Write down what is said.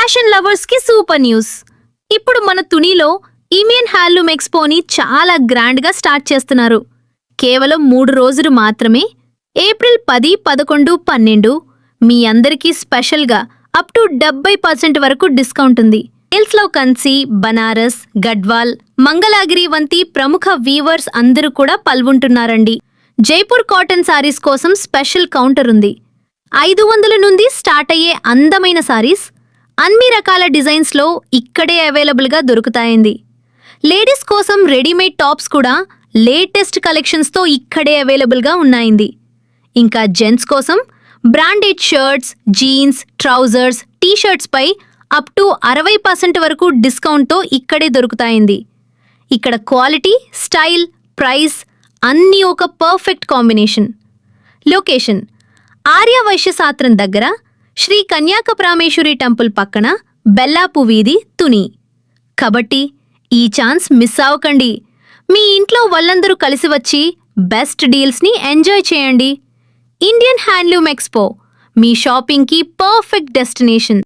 Fashion lovers కి super news. ఇప్పుడు మన తునిలో ఇండియన్ హ్యాండ్లూమ్ ఎక్స్పోని చాలా గ్రాండ్ గా స్టార్ట్ చేస్తున్నారు. కేవలం 3 రోజులు మాత్రమే. ఏప్రిల్ 10, 11, 12 మీ అందరికీ స్పెషల్ గా అప్ టు 70% వరకు డిస్కౌంట్ ఉంది. సేల్స్ లో కన్సీ, బనారస్, గడ్వాల్, మంగళగిరి వంటి ప్రముఖ వీవర్స్ అందరూ కూడా పాల్గొంటున్నారండి. జైపూర్ కాటన్ సారీస్ కోసం స్పెషల్ కౌంటర్ ఉంది. 500 నుండి స్టార్ట్ అయ్యే అందమైన సారీస్ అన్ని రకాల డిజైన్స్ లో ఇక్కడే అవైలబుల్ గా దొరుకుతాయండి. లేడీస్ కోసం రెడీమేడ్ టాప్స్ కూడా లేటెస్ట్ కలెక్షన్స్ తో ఇక్కడే అవైలబుల్ గా ఉన్నాయండి. ఇంకా జెంట్స్ కోసం branded shirts, jeans, trousers, T shirts పై అప్ టు 60% వరకు డిస్కౌంట్ తో ఇక్కడే దొరుకుతాయండి. ఇక్కడ క్వాలిటీ, స్టైల్, ప్రైస్ అన్నీ ఒక perfect combination. Location Arya Vysya Satram దగ్గర, శ్రీ కన్యాకపరమేశ్వరి టెంపుల్ పక్కన, బెల్లాపు వీధి, తుని. కాబట్టి ఈ ఛాన్స్ మిస్ అవ్వకండి. మీ ఇంట్లో వాళ్ళందరూ కలిసి వచ్చి బెస్ట్ డీల్స్ ని ఎంజాయ్ చేయండి. ఇండియన్ హ్యాండ్లూమ్ ఎక్స్పో మీ షాపింగ్ కి పర్ఫెక్ట్ డెస్టినేషన్.